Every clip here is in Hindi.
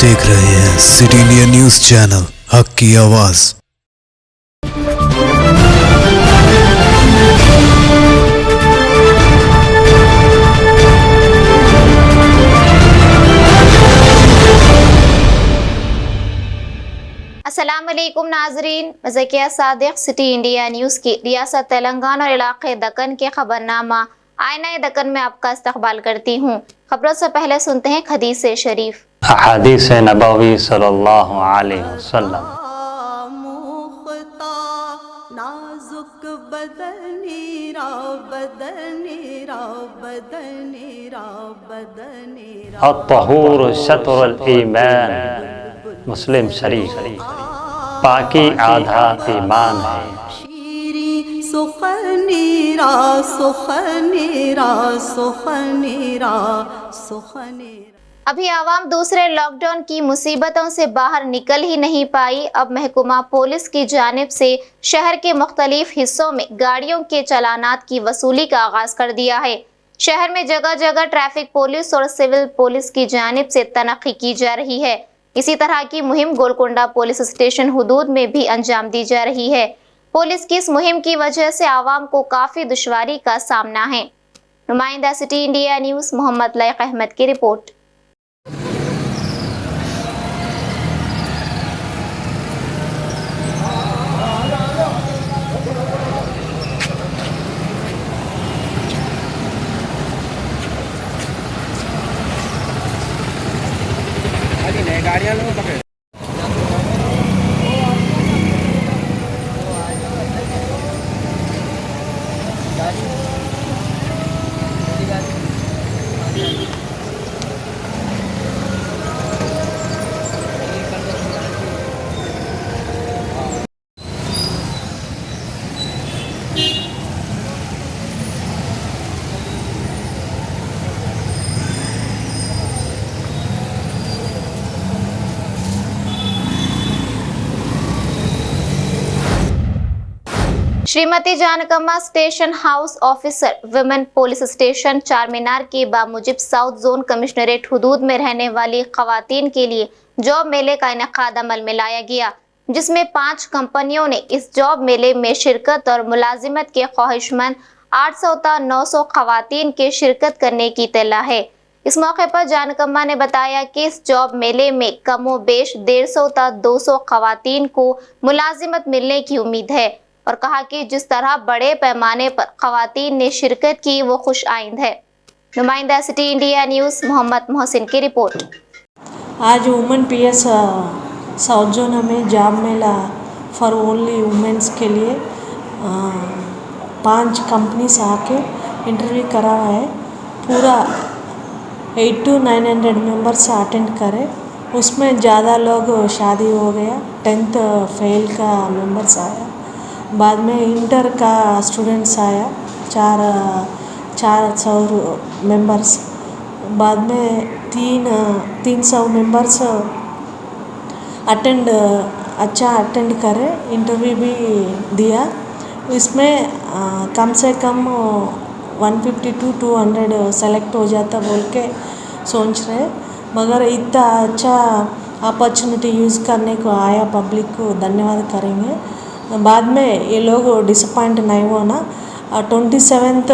देख रहे हैं सिटी इंडिया न्यूज चैनल, हक की आवाज। अस्सलाम वालेकुम नाजरीन, Zakia Sadiq city India news की रियासत तेलंगाना और इलाके दक्कन के खबरनामा आईना दक्कन में आपका इस्तकबाल करती हूँ। खबरों से पहले सुनते हैं हदीस शरीफ। हदीस नबवी सल्लल्लाहु अलैहि वसल्लम। अत्तहूर शत्रुल ईमान, मुस्लिम शरीफ। पाकी आधा ईमान है। सुखनीरा सुखनीरा सुखनीरा सुखनीरा। अभी आवाम दूसरे लॉकडाउन की मुसीबतों से बाहर निकल ही नहीं पाई। अब महकमा पुलिस की जानिब से शहर के मुख्तलिफ हिस्सों में गाड़ियों के चालानात की वसूली का आगाज कर दिया है। शहर में जगह जगह ट्रैफिक पुलिस और सिविल पुलिस की जानिब से तनख्ही की जा रही है। इसी तरह की मुहिम गोलकुंडा पुलिस स्टेशन हुदूद में भी अंजाम दी जा रही है। पुलिस की इस मुहिम की वजह से आवाम को काफी दुश्वारी का सामना है। नुमाइंदा city India news Mohammed Laeeq Ahmed की रिपोर्ट। गाड़ियाँ लोग पकड़े। श्रीमती Janakamma station house officer women police station Charminar के बामुजिब साउथ जोन कमिश्नरेट हुदूद में रहने वाली खवातीन के लिए जॉब मेले का इनेकाद अमल में लाया गया, जिसमें 5 कंपनियों ने इस जॉब मेले में शिरकत और मुलाजिमत के ख्वाहिशमंद 800 ता 900 खवातीन के शिरकत करने की इत्तला है। इस मौके पर जानकम्मा ने बताया कि इस जॉब मेले में कमो बेश 150 ता 200 खवातीन को मुलाजिमत मिलने की उम्मीद है और कहा कि जिस तरह बड़े पैमाने पर खवातीन ने शिरकत की वो खुश आइंद है। नुमाइंदा city India news Mohammad Mohsin की रिपोर्ट। आज वुमेन पीएस साउथ जोन में जॉब मेला फॉर ओनली वुमेन्स के लिए 5 कंपनीज आके इंटरव्यू करा है। पूरा 800 to 900 मेंबर्स अटेंड करे। उसमें ज़्यादा लोग शादी हो गया, 10th फेल का मेंबर्स आया, बाद में इंटर का स्टूडेंट्स आया 400 मेंबर्स, बाद में 300 मेंबर्स अच्छा अटेंड करे, इंटरव्यू भी दिया। इसमें कम से कम 150 to 200 सेलेक्ट हो जाता बोल के सोच रहे, मगर इतना अच्छा अपॉर्चुनिटी यूज़ करने को आया पब्लिक को धन्यवाद करेंगे। बाद में ये लोग डिसअपॉइंट नहीं होना। 27th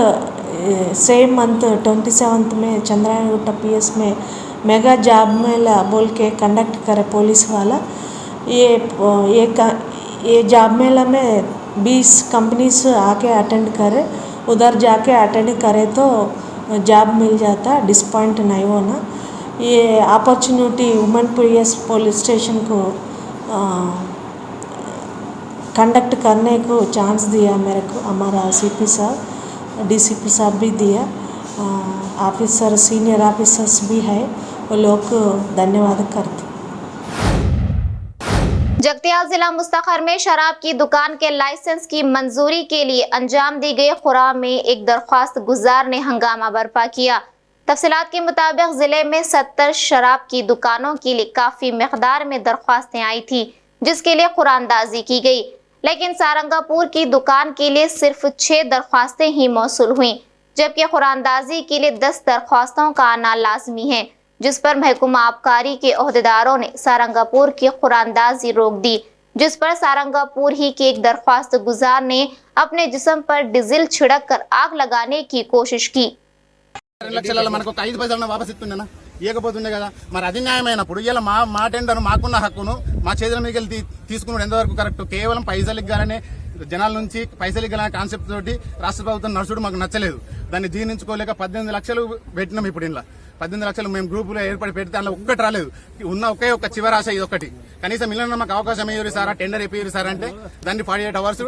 सेम मंथ 27th में चंद्रायन पीएस में मेगा जॉब मेला बोल के कंडक्ट करे पुलिस वाला। ये जॉब मेला में 20 कंपनीज आके अटेंड करे, उधर जाके अटेंड करे तो जॉब मिल जाता, डिसअपॉइंट नहीं होना। ये opportunity women PS police station को कंडक्ट करने को चांस दिया मेरे को हमारा सीपी साहब, डीसीपी साहब भी दिया, ऑफिसर सीनियर ऑफिसर्स भी है, वो लोग को धन्यवाद करते। जगतियाल जिला मुस्तखर में शराब की दुकान के लाइसेंस की मंजूरी के लिए अंजाम दी गई खुराम में एक दरख्वास्त गुजार ने हंगामा बर्पा किया। तफसीलात के मुताबिक जिले में 70 शराब की दुकानों के लिए काफी मकदार में दरख्वास्तें आई थी, जिसके लिए कुरानदाजी की गई, लेकिन सारंगापुर की दुकान के लिए सिर्फ 6 दरख्वास्तें ही मौसूल हुई, जबकि कुरानदाजी के लिए 10 दरख्वास्तों का आना लाजमी है। जिस पर महकमा आबकारी के ओहदेदारों ने सारंगापुर की कुरानदाजी रोक दी, जिस पर सारंगापुर ही के एक दरख्वास्त गुजार ने अपने जिस्म पर डीजिल छिड़क कर आग लगाने की कोशिश की। 2 లక్షల మనకు 5 పైసలు వాపస్ ఇస్తుండేనా ఇవ్వకపోతుండే కదా మరి అది న్యాయమైనప్పుడు ఇలా మా టెండర్ మాకున్న హక్కును మా చేతుల మీదకి వెళ్ళి తీసుకున్నాడు ఎంతవరకు కరెక్ట్? కేవలం పైసలు ఇవ్వాలనే జనాల నుంచి పైసలు ఇవ్వాలనే కాన్సెప్ట్ తోటి రాష్ట్ర ప్రభుత్వం నడుచుడు మాకు నచ్చలేదు. దాన్ని జీర్ణించుకోలేక 18 లక్షలు పెట్టినాం. ఇప్పుడు ఇలా 18 లక్షలు మేము గ్రూపులో ఏర్పడి పెడితే అందులో ఒక్కటి రాలేదు. ఉన్న ఒకే ఒక్క చివరి ఆశ ఇది ఒకటి. కనీసం ఇళ్ళ మాకు అవకాశం ఇవ్వరు సార్, టెండర్ ఇప్పిరు సార్ అంటే దాన్ని 48 అవర్స్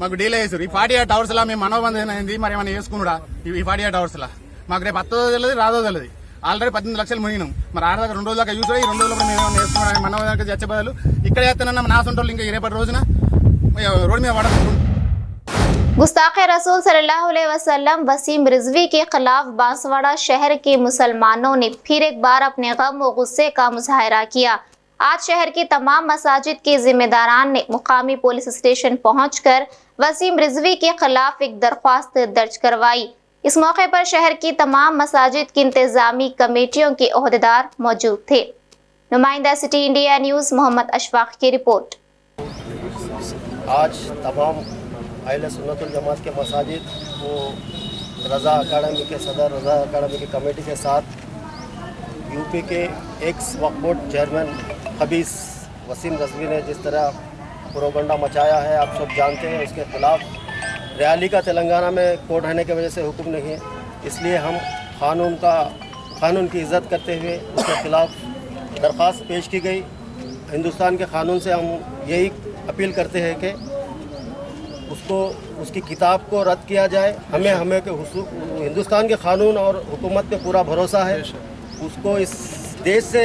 మాకు డిలే చేశారు. ఈ 48 అవర్స్ లా మేము మనోబంధం అయింది. మరి ఏమైనా చేసుకున్నాడా ఈ 48 అవర్స్ లా? మాకు రేపు అత్తో తెలియదు రాదో తెలియదు. ఆల్రెడీ 18 లక్షలు మునిగినాం. మరి ఆడ దగ్గర 2 రోజుల దాకా యూజ్ అయ్యి 2 రోజుల మేము ఏమైనా చేసుకున్నాం మనోబంధం చచ్చే బదులు ఇక్కడ చేస్తానన్నా నా సొంటోళ్ళు ఇంకా రేపటి రోజున रोड में वाड़ा। गुस्ताखे रसूल सल्लल्लाहु अलैहि वसल्लम वसीम रिजवी के खिलाफ बांसवाड़ा शहर के मुसलमानों ने फिर एक बार अपने गम व गुस्से का मुजाहरा किया। आज शहर की तमाम मसाजिद के जिम्मेदारान ने मुकामी पुलिस स्टेशन पहुंचकर वसीम रिजवी के खिलाफ एक दरख्वास्त दर्ज करवाई। इस मौके पर शहर की तमाम मसाजिद की इंतजामी कमेटियों के ओहदेदार मौजूद थे। नुमाइंदा city India news Mohammad Ashfaq की रिपोर्ट। आज तमाम अहले सुन्नतुल जमात के मसाजिद को रज़ा अकाडमी के सदर, रज़ा अकाडमी की कमेटी के साथ यूपी के एक्स वक्फ बोर्ड चेयरमैन खबीस वसीम रिजवी ने जिस तरह प्रोपगंडा मचाया है, आप सब जानते हैं। उसके खिलाफ रैली का तेलंगाना में कोर्ट रहने की वजह से हुक्म नहीं है, इसलिए हम कानून की इज़्ज़त करते हुए उसके खिलाफ दरख्वास्त पेश की गई। हिंदुस्तान के कानून से हम यही अपील करते हैं कि उसकी किताब को रद्द किया जाए। हमें के हिंदुस्तान के कानून और हुकूमत पे पूरा भरोसा है। उसको इस देश से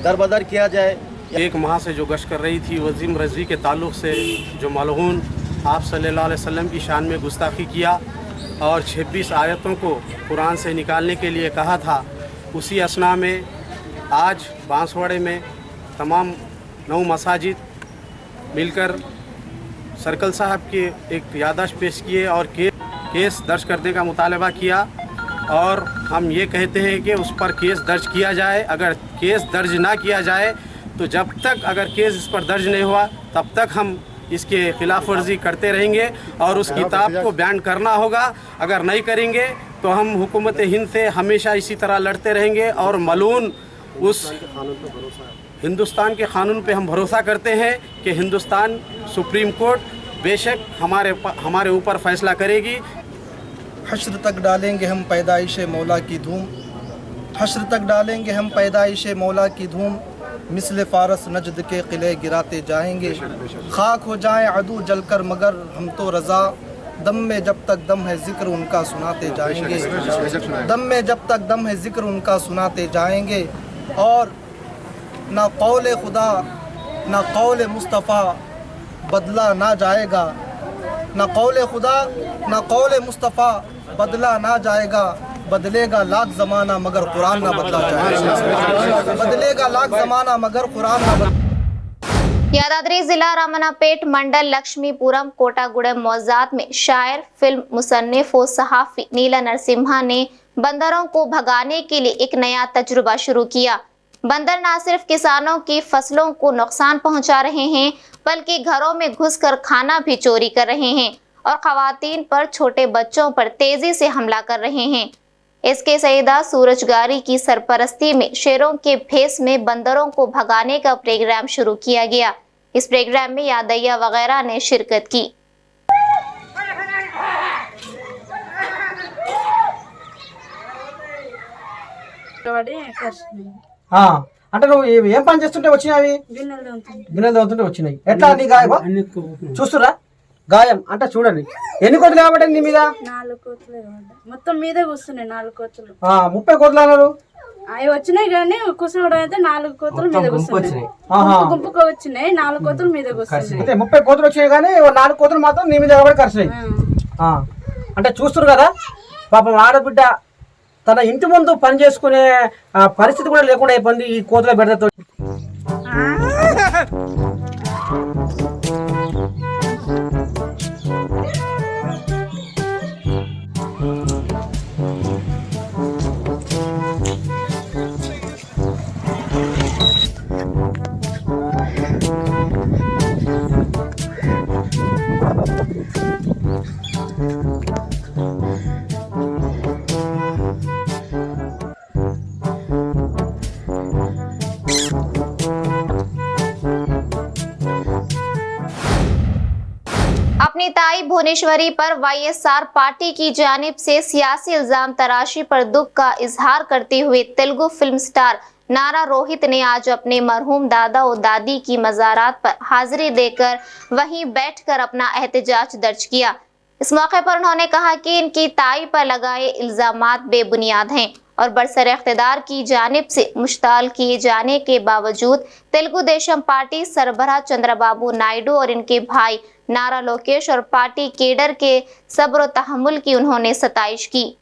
दरबदर किया जाए। 1 माह से जो गश्त कर रही थी वसीम रिजवी के ताल्लुक़ से जो मलऊन आप सल्लल्लाहु अलैहि वसल्लम की शान में गुस्ताखी किया और 26 आयतों को कुरान से निकालने के लिए कहा था, उसी असना में आज बांसवाड़े में तमाम 9 मसाजिद मिलकर सर्कल साहब के एक याददाश्त पेश किए और केस दर्ज करने का मुतालबा किया। और हम ये कहते हैं कि उस पर केस दर्ज किया जाए। अगर केस दर्ज ना किया जाए तो जब तक अगर केस इस पर दर्ज नहीं हुआ तब तक हम इसके खिलाफ वर्जी करते रहेंगे और उस किताब को बैन करना होगा। अगर नहीं करेंगे तो हम हुकूमत हिंद से हमेशा इसी तरह लड़ते रहेंगे और मलून उस हिंदुस्तान के कानून पे हम भरोसा करते हैं कि हिंदुस्तान सुप्रीम कोर्ट बेशक हमारे ऊपर फैसला करेगी। हश्र तक डालेंगे हम पैदाइश मौला की धूम, हश्र तक डालेंगे हम पैदाइश मौला की धूम, मिसले फारस नजद के किले गिराते जाएंगे। खाक हो जाए अदू जलकर मगर हम तो रज़ा, दम में जब तक दम है जिक्र उनका सुनाते जाएंगे। दम में जब तक दम है जिक्र उनका सुनाते जाएंगे। और ना कौले खुदा ना कौले मुस्तफ़ा बदला ना जाएगा, ना कौले खुदा ना कौले मुस्तफ़ा बदला ना जाएगा। बदलेगा लाख ज़माना मगर कुरान ना बदला जाएगा। बदलेगा लाख ज़माना मगर कुरान ना बदला। यादाद्री जिला रामनापेट मंडल लक्ष्मीपुरम कोटागुड़म मौजाद में शायर, फिल्म मुसन्निफ व सहाफ़ी नीला नरसिम्हा ने बंदरों को भगाने के लिए एक नया तजुर्बा शुरू किया। बंदर न सिर्फ किसानों की फसलों को नुकसान पहुंचा रहे हैं बल्कि घरों में घुसकर खाना भी चोरी कर रहे हैं और खवातीन पर, छोटे बच्चों पर तेजी से हमला कर रहे हैं। इसके सईदा सूरजगारी की सरपरस्ती में शेरों के भेस में बंदरों को भगाने का प्रोग्राम शुरू किया गया। इस प्रोग्राम में यादैया वगैरह ने शिरकत की। అంటే నువ్వు ఏం పని చేస్తుంటే వచ్చినావి? గిన్నెలు తోముతుంటే వచ్చినాయి. ఎట్లా నీ గాయం చూస్తురా? గాయం అంటే చూడండి. ఎన్ని కోతులు కాబట్టి నీ మీద? 4 కోతులు మొత్తం మీద కూర్చున్నాయి. 4 కోతులు 30 కోతులు అన్నారు. అవి వచ్చినాయి కానీ కూర్చోవడం అయితే 4 కోతులు మీద కూర్చున్నాయి. గుంపుకు వచ్చినాయి 4 కోతులు మీద కూర్చున్నాయి. అంటే 30 కోతులు వచ్చినాయి కానీ 4 కోతులు మాత్రం నీ మీద ఎవరికి కరిచినాయి. అంటే చూస్తురు కదా పాపం ఆడబిడ్డ తన ఇంటి ముందు పని చేసుకునే పరిస్థితి కూడా లేకుండా అయిపోయింది ఈ కోతుల బెడదతో. अपनी ताई भुवनेश्वरी पर वाईएसआर पार्टी की जानिब से सियासी इल्जाम तराशी पर दुख का इजहार करते हुए तेलुगु फिल्म स्टार नारा रोहित ने आज अपने मरहूम दादा और दादी की मज़ारात पर हाजिरी देकर वहीं बैठकर अपना एहतजाज दर्ज किया। इस मौके पर उन्होंने कहा कि इनकी ताई पर लगाए इल्जामात बेबुनियाद हैं और बरसर इख्तिदार की जानिब से मुश्ताल किए जाने के बावजूद तेलुगु देशम पार्टी सरबराह चंद्रबाबू नायडू और इनके भाई नारा लोकेश और पार्टी केडर के सब्र और तहम्मुल की उन्होंने सताइश की।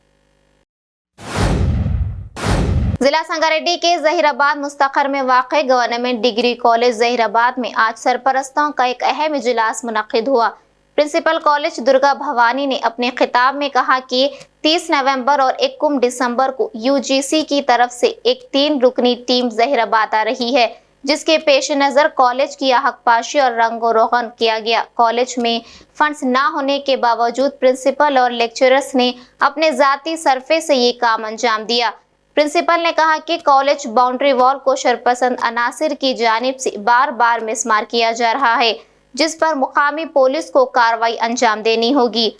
जिला संगारेड्डी के जहीराबाद मुस्तखर में वाक़ गवर्नमेंट डिग्री कॉलेज जहीराबाद में आज सरपरस्तों का एक अहम इजलास मुनक्किद हुआ। प्रिंसिपल कॉलेज दुर्गा भवानी ने अपने खिताब में कहा कि 30 नवंबर और 1 दिसंबर को यूजीसी की तरफ से एक 3 रुकनी टीम जहीराबाद आ रही है, जिसके पेश नज़र कॉलेज की आहकपाशी और रंगो रोगन किया गया। कॉलेज में फंड्स ना होने के बावजूद प्रिंसिपल और लेक्चरर्स ने अपने ज़ाती सरफे से ये काम अंजाम दिया। प्रिंसिपल ने कहा कि कॉलेज बाउंड्री वॉल को शरपसंद अनासिर की जानिब से बार बार मिसमार किया जा रहा है, जिस पर मुकामी पुलिस को कार्रवाई अंजाम देनी होगी।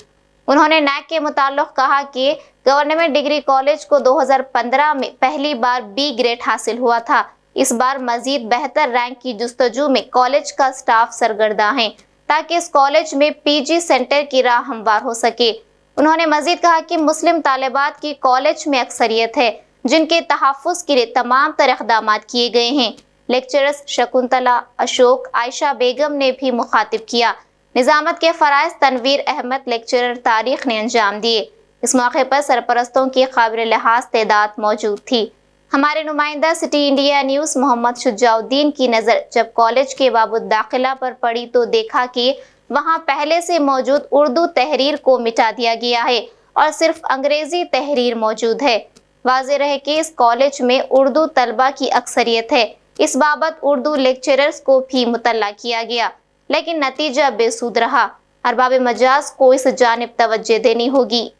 उन्होंने नैक के मुताल्लिक कहा कि गवर्नमेंट डिग्री कॉलेज को 2015 में पहली बार बी ग्रेड हासिल हुआ था। इस बार मजीद बेहतर रैंक की जुस्तजू में कॉलेज का स्टाफ सरगर्दा है ताकि इस कॉलेज में पीजी सेंटर की राह हमवार हो सके। उन्होंने मजीद कहा कि मुस्लिम तालिबात की कॉलेज में अक्सरियत है, जिनके तहफ़्फ़ुज़ के लिए तमाम तरह इक़दामात किए गए हैं। लेक्चरर्स शकुंतला, अशोक, आयशा बेगम ने भी मुखातिब किया। निज़ामत के फ़राइज़ तनवीर अहमद लेक्चरर तारीख़ ने अंजाम दिए। इस मौके पर सरपरस्तों की काबिल लिहाज तादाद मौजूद थी। हमारे numainda city India news Mohammad Shujauddin की नज़र जब कॉलेज के बाबू दाखिला पर पड़ी तो देखा कि वहां पहले से मौजूद उर्दू तहरीर को मिटा दिया गया है और सिर्फ अंग्रेजी तहरीर मौजूद है। वाज़ेह रहे कि इस कॉलेज में उर्दू तलबा की अक्सरियत है। इस बाबत उर्दू लेक्चरर्स को भी मुतल्ला किया गया, लेकिन नतीजा बेसूद रहा। अरबाब मजाज को इस जानिब तवज्जो देनी होगी।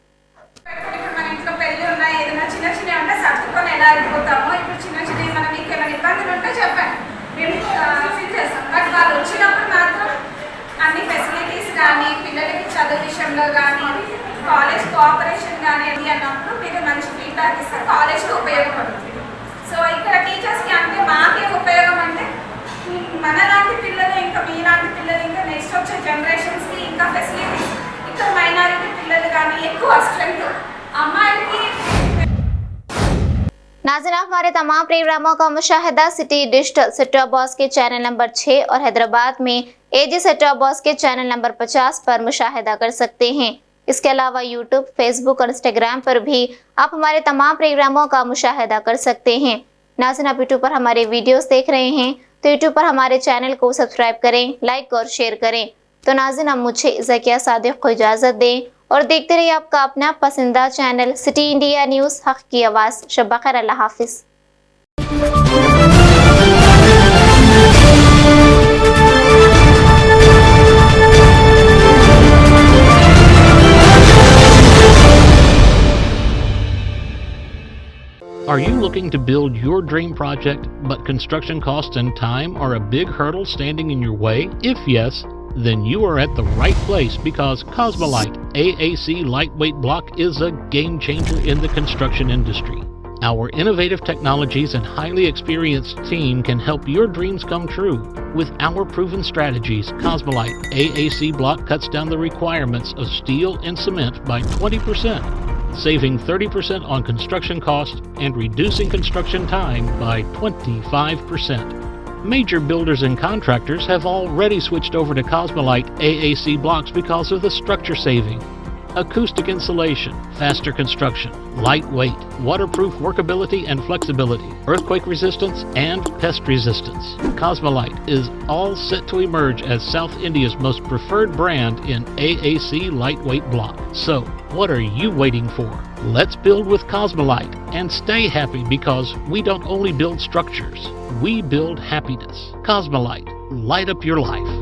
కాలేజ్ కోఆపరేషన్ కానీ అది అన్నప్పుడు మీరు మంచి ఫీడ్బ్యాక్ ఇస్తే కాలేజ్కి ఉపయోగపడుతుంది. సో ఇక్కడ టీచర్స్కి అంటే మాకేం ఉపయోగం అంటే మనలాంటి పిల్లలు ఇంకా మీలాంటి పిల్లలు ఇంకా నెక్స్ట్ వచ్చే జనరేషన్స్కి ఇంకా ఫెసిలిటీస్ ఇక్కడ మైనారిటీ పిల్లలు కానీ ఎక్కువ స్ట్రెంత్ అమ్మాయిలకి। नाज़रीन, हमारे तमाम प्रोग्रामों का मुशाहिदा city digital set top box के चैनल नंबर 6 और हैदराबाद में एजी सेट टॉप बॉक्स के चैनल नंबर 50 पर मुशाहिदा कर सकते हैं। इसके अलावा यूट्यूब, फेसबुक और इंस्टाग्राम पर भी आप हमारे तमाम प्रोग्रामों का मुशाहिदा कर सकते हैं। नाज़रीन, आप यूट्यूब पर हमारे वीडियोस देख रहे हैं तो यूट्यूब पर हमारे चैनल को सब्सक्राइब करें, लाइक और शेयर करें। तो नाज़रीन, अब मुझे ज़किया सादिक को इजाज़त दें और देखते रहिए आपका अपना पसंदीदा चैनल सिटी इंडिया न्यूज़, हक़ की आवाज़। शब ख़ैर, अल्लाह हाफ़िज़। Are you looking to build your dream project, but construction costs and time are a big hurdle standing in your way? If yes, then you are at the right place because Cosmolite AAC lightweight block is a game changer in the construction industry. Our innovative technologies and highly experienced team can help your dreams come true. With our proven strategies, Cosmolite AAC block cuts down the requirements of steel and cement by 20%, saving 30% on construction costs and reducing construction time by 25%. Major builders and contractors have already switched over to Cosmolite AAC blocks because of the structure saving, acoustic insulation, faster construction, lightweight, waterproof workability and flexibility, earthquake resistance, and pest resistance. Cosmolite is all set to emerge as South India's most preferred brand in AAC lightweight block. So, what are you waiting for? Let's build with Cosmolite and stay happy because we don't only build structures, we build happiness. Cosmolite, light up your life.